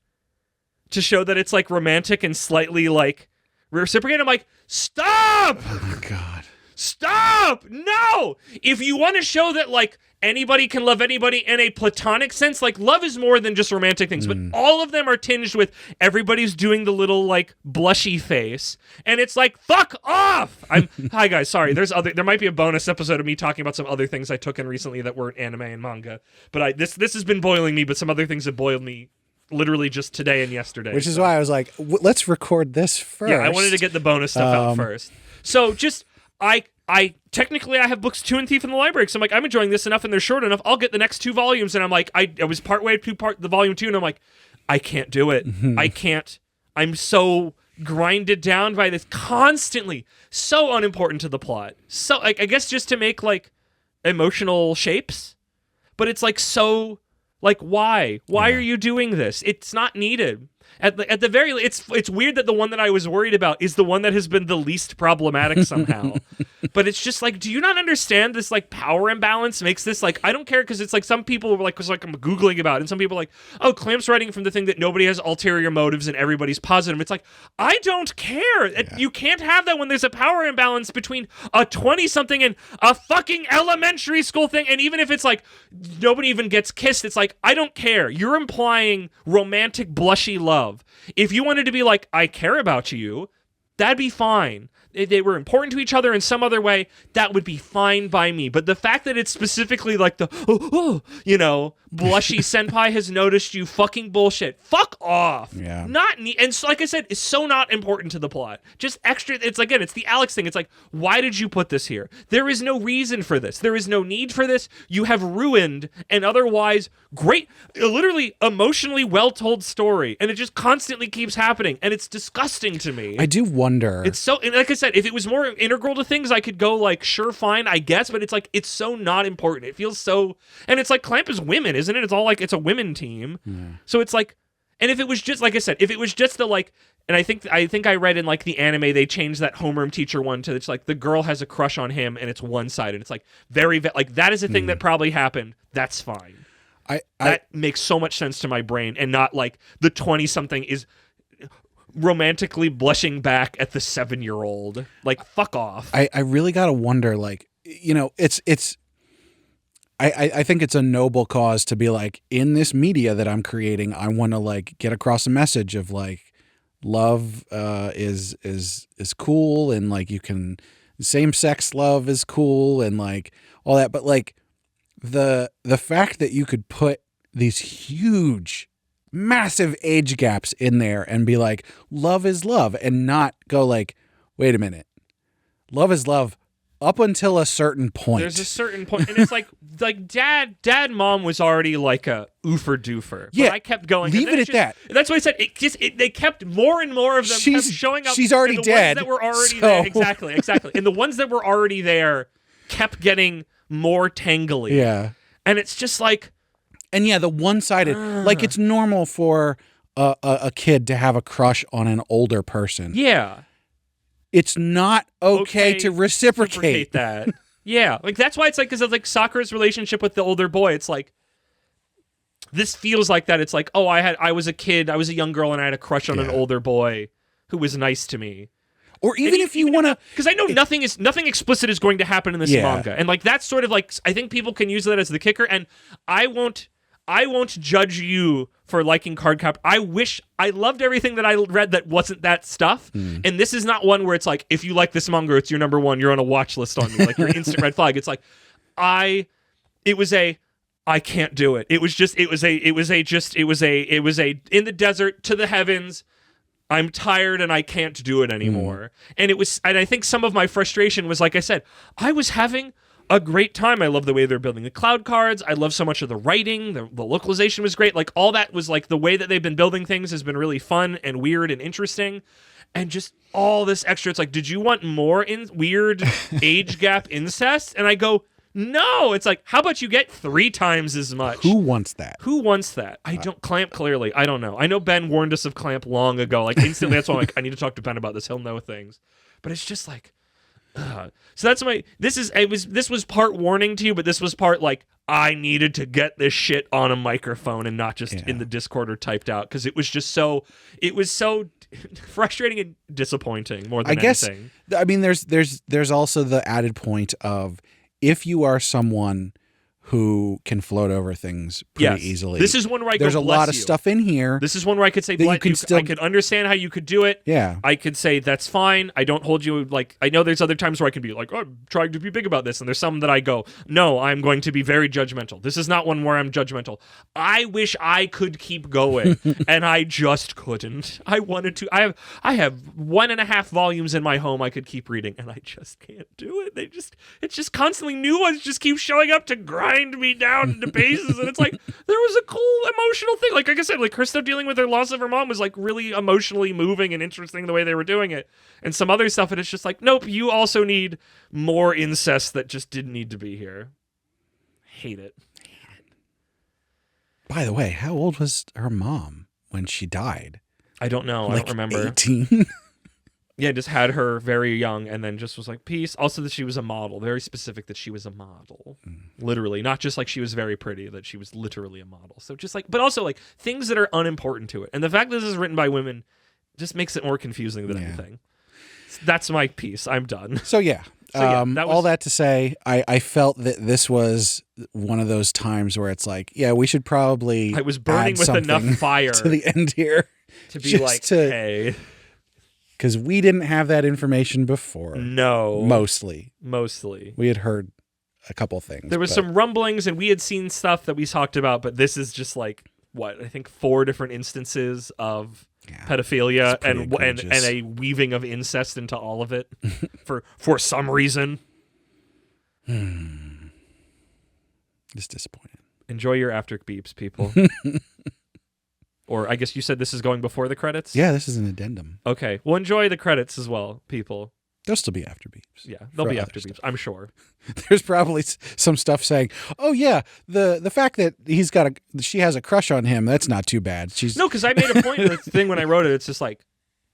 to show that it's like romantic and slightly like reciprocated. I'm like, stop! Oh my God. Stop! No! If you want to show that like anybody can love anybody in a platonic sense, like love is more than just romantic things, but all of them are tinged with everybody's doing the little like blushy face, and it's like fuck off. Hi guys, sorry. There might be a bonus episode of me talking about some other things I took in recently that weren't anime and manga, but this has been boiling me, but some other things have boiled me literally just today and yesterday. Which is why I was like, let's record this first. Yeah, I wanted to get the bonus stuff out first. So just I technically I have books 2 and Thief in the library, so I'm like, I'm enjoying this enough and they're short enough. I'll get the next 2 volumes, and I'm like, I was partway to the volume 2, and I'm like, I can't do it. I can't. I'm so grinded down by this constantly. So unimportant to the plot. So like I guess just to make like emotional shapes, but it's like so like why? Why are you doing this? It's not needed. At the very it's weird that the one that I was worried about is the one that has been the least problematic somehow. But it's just like, do you not understand this like power imbalance makes this like, I don't care, because it's like some people were like, I'm googling about it, and some people are like, oh, Clamp's writing from the thing that nobody has ulterior motives and everybody's positive. It's like, I don't care. Yeah. You can't have that when there's a power imbalance between a 20-something and a fucking elementary school thing. And even if it's like nobody even gets kissed, it's like, I don't care. You're implying romantic blushy love. If you wanted to be like, I care about you, that'd be fine. If they were important to each other in some other way, that would be fine by me. But the fact that it's specifically like the, blushy senpai has noticed you fucking bullshit. Fuck off. Yeah. And so, like I said, it's so not important to the plot. Just extra, it's again, it's the Alex thing. It's like, why did you put this here? There is no reason for this. There is no need for this. You have ruined an otherwise great, literally emotionally well-told story. And it just constantly keeps happening. And it's disgusting to me. I do wonder. It's so, and like I said, if it was more integral to things, I could go like, sure, fine, I guess, but it's like, it's so not important. It feels so, and it's like Clamp is women, isn't it? It's all like, it's a women team. So it's like, and if it was just, like I said, if it was just the like, and I think I read in like the anime, they changed that homeroom teacher one to, it's like the girl has a crush on him and it's one side, and it's like like that is a thing that probably happened. That's fine. That makes so much sense to my brain, and not like the 20-something is romantically blushing back at the 7-year-old. Like, fuck off. I really gotta wonder, like, it's I think it's a noble cause to be like, in this media that I'm creating, I want to like get across a message of like love is cool, and like you can, same-sex love is cool, and like all that. But like the fact that you could put these huge, massive age gaps in there and be like, love is love, and not go like, wait a minute, love is love up until a certain point. There's a certain point, and it's like dad, mom was already like a oofer doofer. Yeah, but I kept going. Leave it at that. That's what I said. They kept more and more of them kept showing up. She's already and the dead. Ones that were already So. there, exactly. And the ones that were already there kept getting more tangly. Yeah, and it's just like, and yeah, the one-sided. Like, it's normal for a kid to have a crush on an older person. Yeah. It's not okay to reciprocate that. Yeah, like that's why it's like, because of like Sakura's relationship with the older boy. It's like, this feels like that. It's like, oh, I was a kid, I was a young girl, and I had a crush on an older boy who was nice to me. Or even if you want to, because I know nothing explicit is going to happen in this manga, and like that's sort of like, I think people can use that as the kicker, and I won't judge you for liking Cardcaptor. I loved everything that I read that wasn't that stuff. And this is not one where it's like, if you like this manga, it's your number one, you're on a watch list on me, like your instant red flag. It's like, I can't do it. It was a in the desert to the heavens. I'm tired and I can't do it anymore. And I think some of my frustration was, like I said, I was having a great time. I love the way they're building the cloud cards. I love so much of the writing. The localization was great. Like, all that was like, the way that they've been building things has been really fun and weird and interesting. And just all this extra, it's like, did you want more weird age gap incest? And I go, no. It's like, how about you get 3 times as much? Who wants that? Who wants that? I don't. Clamp, clearly. I don't know. I know Ben warned us of Clamp long ago. Like, instantly, that's why I'm like, I need to talk to Ben about this. He'll know things. But it's just like, so that's my. This was part warning to you, but this was part like, I needed to get this shit on a microphone and not just in the Discord or typed out, because it was just so. It was so frustrating and disappointing more than anything. I mean, there's also the added point of, if you are someone who can float over things pretty easily. This is one where there's a lot of stuff in here. This is one where I could say, I could understand how you could do it. Yeah. I could say, that's fine. I don't hold you, like, I know there's other times where I can be like, oh, I'm trying to be big about this. And there's some that I go, no, I'm going to be very judgmental. This is not one where I'm judgmental. I wish I could keep going, and I just couldn't. I wanted to. I have 1.5 volumes in my home I could keep reading, and I just can't do it. It's just constantly new ones just keep showing up to grind me down into pieces. And it's like, there was a cool emotional thing. Like I said, like, her stuff dealing with her loss of her mom was like really emotionally moving and interesting the way they were doing it. And some other stuff, and it's just like, nope, you also need more incest that just didn't need to be here. Hate it. By the way, how old was her mom when she died? I don't know. Like, I don't remember. 18? Yeah, just had her very young, and then just was like, peace. Also that she was a model. Very specific that she was a model. Literally. Not just like she was very pretty, that she was literally a model. So just like, but also like things that are unimportant to it. And the fact that this is written by women just makes it more confusing than anything. That's my piece. I'm done. So yeah. All that to say, I felt that this was one of those times where it's like, yeah, we should probably I was burning with enough fire to the end here to be like, hey. Because we didn't have that information before. No. Mostly. We had heard a couple things. There was some rumblings, and we had seen stuff that we talked about, but this is just like, I think 4 different instances of pedophilia and a weaving of incest into all of it for some reason. Just disappointed. Enjoy your after beeps, people. Or I guess you said this is going before the credits? Yeah, this is an addendum. Okay. Well, enjoy the credits as well, people. There'll still be after beeps. Yeah, there'll be after beeps, I'm sure. There's probably some stuff saying, oh yeah, the fact that she has a crush on him, that's not too bad. No, because I made a point of the thing when I wrote it. It's just like,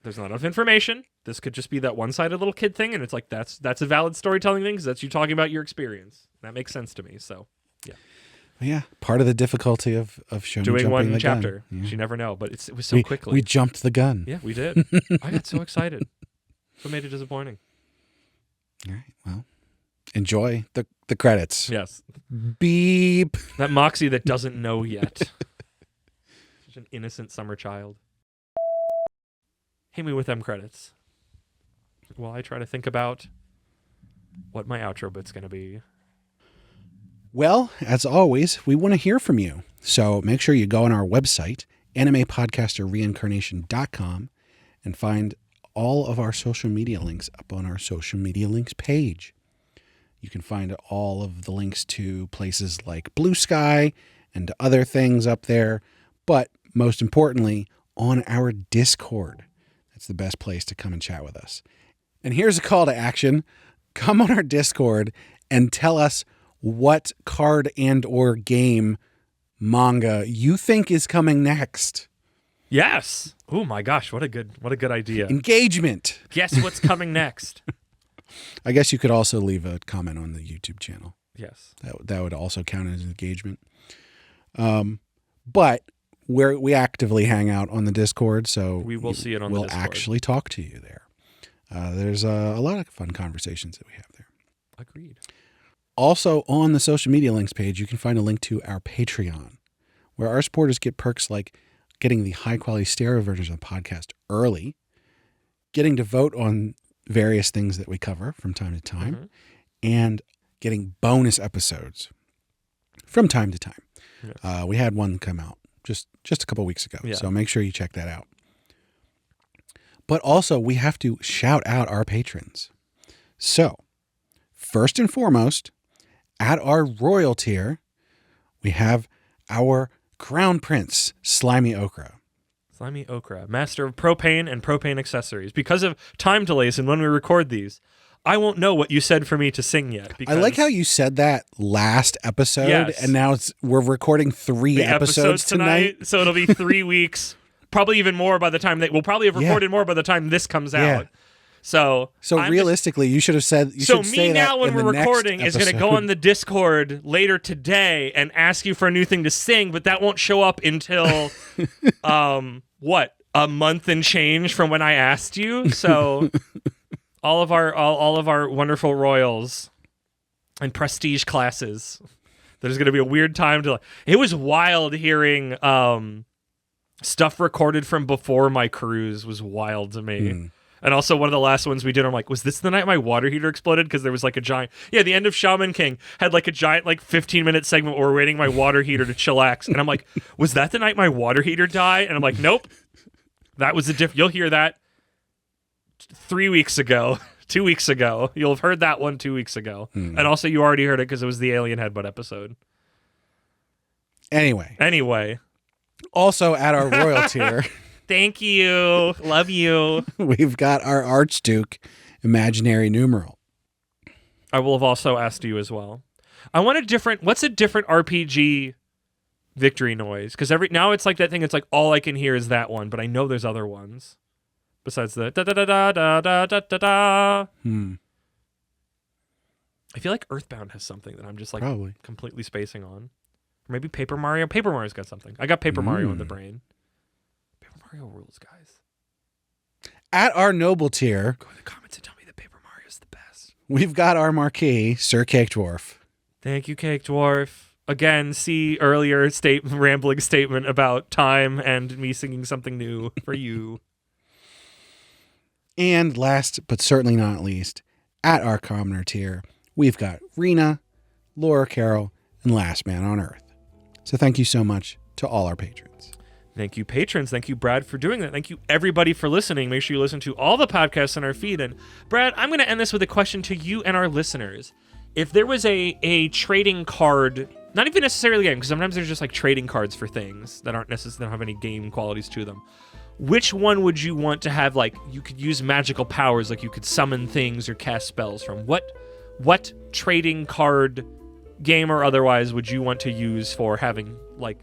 there's not enough information. This could just be that one-sided little kid thing, and it's like, that's a valid storytelling thing, because that's you talking about your experience. That makes sense to me, so yeah. Yeah, part of the difficult of Shonen doing one the chapter. Gun. Yeah. You never know, but it was so quickly. We jumped the gun. Yeah, we did. I got so excited. What made it disappointing? All right, well, enjoy the credits. Yes. Beep. That Moxie that doesn't know yet. Such an innocent summer child. Hit me with them credits while I try to think about what my outro bit's going to be. Well, as always, we want to hear from you. So make sure you go on our website, animepodcasterreincarnation.com, and find all of our social media links up on our social media links page. You can find all of the links to places like Blue Sky and other things up there, but most importantly, on our Discord. That's the best place to come and chat with us. And here's a call to action. Come on our Discord and tell us what card and or game manga you think is coming next. Yes. Oh my gosh, what a good idea. Engagement. Guess what's coming next? I guess you could also leave a comment on the YouTube channel. Yes. That would also count as engagement. But we actively hang out on the Discord, so we will see it on the Discord. We'll actually talk to you there. There's a lot of fun conversations that we have there. Agreed. Also, on the social media links page, you can find a link to our Patreon, where our supporters get perks like getting the high-quality stereo versions of the podcast early, getting to vote on various things that we cover from time to time, and getting bonus episodes from time to time. Yes. We had one come out just a couple weeks ago, so make sure you check that out. But also, we have to shout out our patrons. So, first and foremost, at our royal tier, we have our Crown Prince, Slimy Okra. Slimy Okra, master of propane and propane accessories. Because of time delays and when we record these, I won't know what you said for me to sing yet. I like how you said that last episode, Yes. and now we're recording three episodes tonight. So it'll be 3 weeks, probably even more by the time we'll probably have recorded more by the time this comes out. So realistically, you should have said. You so should me say now that when in we're the next recording is going to go episode. on the Discord later today and ask you for a new thing to sing, but that won't show up until a month and change from when I asked you. So all of our wonderful royals and prestige classes. There's going to be a weird time to. It was wild hearing stuff recorded from before my cruise was wild to me. And also one of the last ones we did, I'm like, was this the night my water heater exploded? Because there was like a giant... Yeah, the end of Shaman King had like a giant 15-minute segment where we're waiting my water heater to chillax. And I'm like, was that the night my water heater died? And I'm like, nope. That was you'll hear that 3 weeks ago. 2 weeks ago. You'll have heard that one 2 weeks ago. And also you already heard it because it was the Alien Headbutt episode. Anyway. Also at our royal tier... Thank you. Love you. We've got our Archduke imaginary numeral. I will have also asked you as well. I want what's a different RPG victory noise? Because now it's like that thing, it's like all I can hear is that one, but I know there's other ones. Besides the da da da da da da da da da. I feel like Earthbound has something that I'm just like Probably completely spacing on. Or maybe Paper Mario. Paper Mario's got something. I got Paper Mario in the brain. Mario rules, guys. At our noble tier, go in the comments and tell me that Paper Mario's the best. We've got our marquee, Sir Cake Dwarf. Thank you, Cake Dwarf. Again, see earlier rambling statement about time and me singing something new for you. And last but certainly not least, at our commoner tier, we've got Rena, Laura Carroll, and Last Man on Earth. So thank you so much to all our patrons. Thank you, patrons. Thank you, Brad, for doing that. Thank you, everybody, for listening. Make sure you listen to all the podcasts in our feed. And, Brad, I'm going to end this with a question to you and our listeners. If there was a trading card, not even necessarily a game, because sometimes there's just like trading cards for things that aren't necessarily don't have any game qualities to them. Which one would you want to have, like, you could use magical powers, like you could summon things or cast spells from? What trading card, game or otherwise, would you want to use for having, like,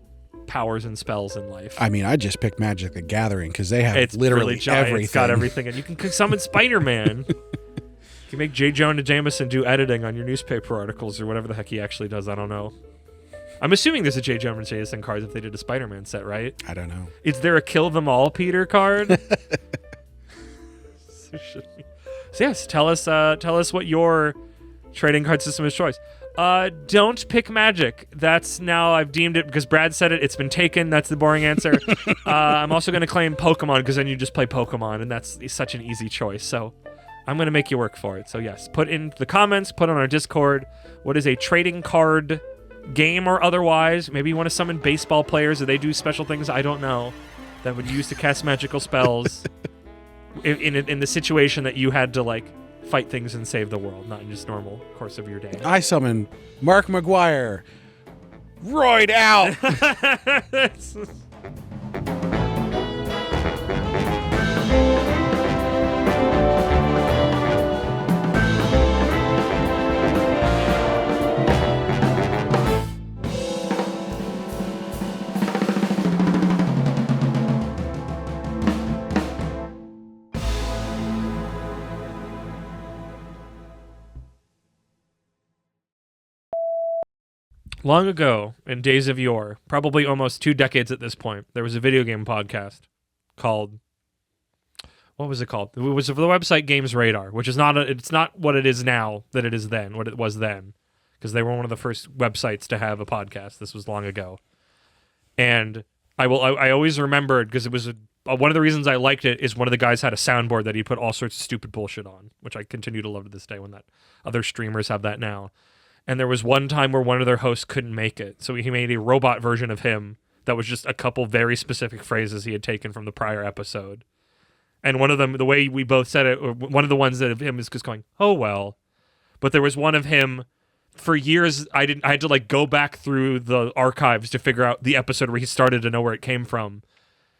powers and spells in life? I mean, I just picked Magic the Gathering because they have it's literally really giant. everything. It's got everything, and you can summon Spider-Man. You can make J. Jonah Jameson do editing on your newspaper articles or whatever the heck he actually does. I don't know. I'm assuming there's a J. Jonah Jameson card if they did a Spider-Man set, right? I don't know. Is there a Kill Them All Peter card? So yes, tell us what your trading card system of choice. Don't pick Magic. That's now I've deemed it because Brad said it. It's been taken. That's the boring answer. I'm also going to claim Pokemon because then you just play Pokemon, and that's such an easy choice. So I'm going to make you work for it. So yes, put in the comments, put on our Discord. What is a trading card game or otherwise? Maybe you want to summon baseball players or they do special things. I don't know that would use to cast magical spells in the situation that you had to like fight things and save the world, not in just normal course of your day. I summon Mark McGuire. Roid out. Long ago, in days of yore, probably almost 2 decades at this point, there was a video game podcast called... What was it called? It was for the website Games Radar, which is it's not what it is now that it is then, what it was then, because they were one of the first websites to have a podcast. This was long ago. And I always remembered, because it was one of the reasons I liked it is one of the guys had a soundboard that he put all sorts of stupid bullshit on, which I continue to love to this day when that other streamers have that now. And there was one time where one of their hosts couldn't make it. So he made a robot version of him that was just a couple very specific phrases he had taken from the prior episode. And one of them, the way we both said it, or one of the ones that of him is just going, "Oh well." But there was one of him for years. I had to like go back through the archives to figure out the episode where he started to know where it came from.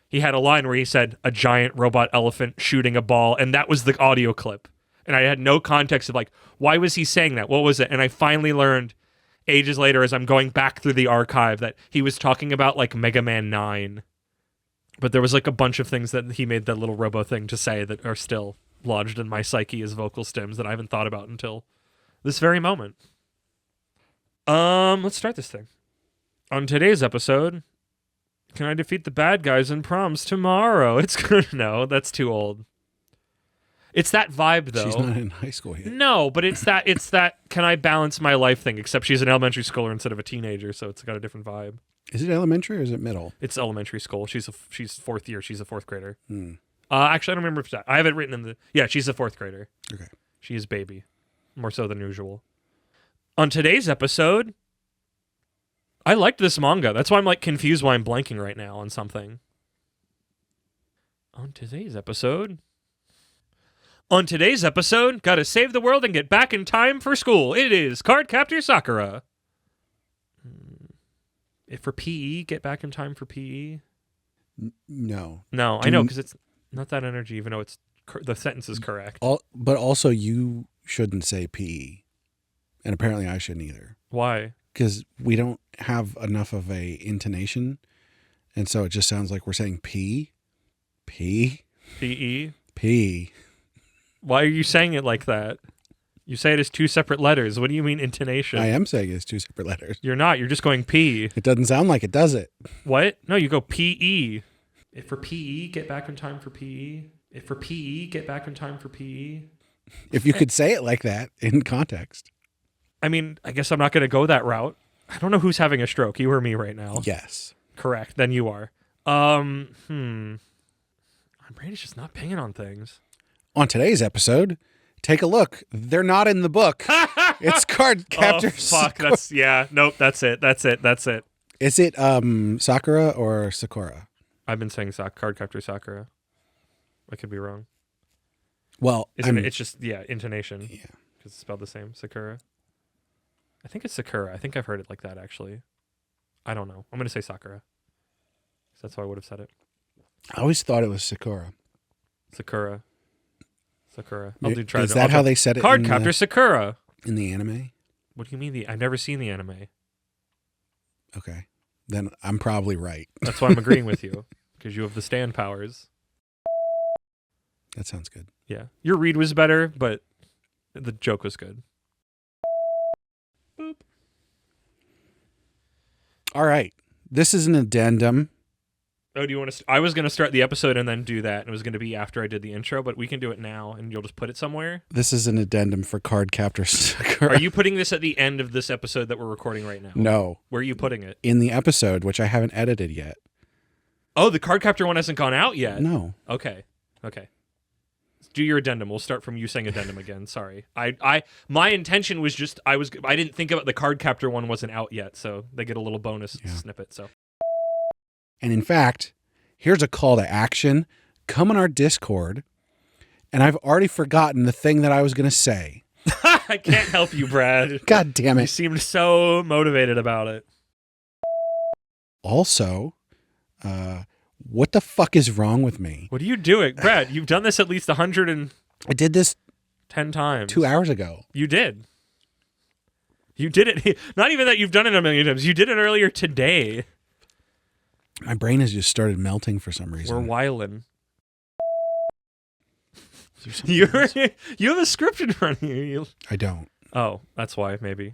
He had a line where he said, "A giant robot elephant shooting a ball," and that was the audio clip. And I had no context of like, why was he saying that? What was it? And I finally learned ages later as I'm going back through the archive that he was talking about like Mega Man 9. But there was like a bunch of things that he made that little robo thing to say that are still lodged in my psyche as vocal stems that I haven't thought about until this very moment. Let's start this thing. On today's episode, can I defeat the bad guys in proms tomorrow? It's good. No, that's too old. It's that vibe though. She's not in high school yet. No, but it's that can I balance my life thing, except she's an elementary schooler instead of a teenager, so it's got a different vibe. Is it elementary or is it middle? It's elementary school. She's fourth year. She's a fourth grader. Actually, I don't remember if that. I have it written in the. Yeah, she's a fourth grader. Okay. She is baby, more so than usual. On today's episode, I liked this manga. That's why I'm like confused why I'm blanking right now on something. On today's episode, gotta save the world and get back in time for school. It is Cardcaptor Sakura. If for PE, get back in time for PE? No. No, I know, because it's not that energy, even though it's the sentence is correct. But also, you shouldn't say PE. And apparently I shouldn't either. Why? Because we don't have enough of a intonation. And so it just sounds like we're saying P. P. PE? P. Why are you saying it like that? You say it as two separate letters. What do you mean intonation? I am saying it's two separate letters. You're not. You're just going P. It doesn't sound like it, does it? What? No, you go PE. If for PE, get back in time for PE. If for PE, get back in time for PE. If you could say it like that in context. I mean, I guess I'm not going to go that route. I don't know who's having a stroke, you or me right now. Yes. Correct. Then you are. My brain is just not pinging on things. On today's episode, take a look. They're not in the book. It's Cardcaptor. Oh, fuck. That's, yeah. Nope. That's it. Is it Sakura or Sakura? I've been saying Cardcaptor Sakura. I could be wrong. Well, Isn't it? It's just, intonation. Yeah. Because it's spelled the same. Sakura. I think it's Sakura. I think I've heard it like that, actually. I don't know. I'm going to say Sakura. That's how I would have said it. I always thought it was Sakura. Sakura. Is that how they said it? Cardcaptor Sakura. In the anime? What do you mean? I've never seen the anime. Okay. Then I'm probably right. That's why I'm agreeing with you. Because you have the stand powers. That sounds good. Yeah. Your read was better, but the joke was good. Boop. All right. This is an addendum. Oh, do you want to? I was going to start the episode and then do that. And it was going to be after I did the intro, but we can do it now and you'll just put it somewhere. This is an addendum for Cardcaptor Sakura. Are you putting this at the end of this episode that we're recording right now? No. Where are you putting it? In the episode, which I haven't edited yet. Oh, the Cardcaptor one hasn't gone out yet? No. Okay. Do your addendum. We'll start from you saying addendum again. Sorry. My intention was just I didn't think about the Cardcaptor one wasn't out yet, so they get a little bonus snippet. So. And in fact, here's a call to action. Come on our Discord, and I've already forgotten the thing that I was going to say. I can't help you, Brad. God damn it. You seemed so motivated about it. Also, what the fuck is wrong with me? What are you doing? Brad, you've done this at least 110 I did this times. 2 hours ago. You did. You did it. Not even that you've done it a million times. You did it earlier today. My brain has just started melting for some reason. We're wildin'. You have a script in front of you. I don't. Oh, that's why, maybe.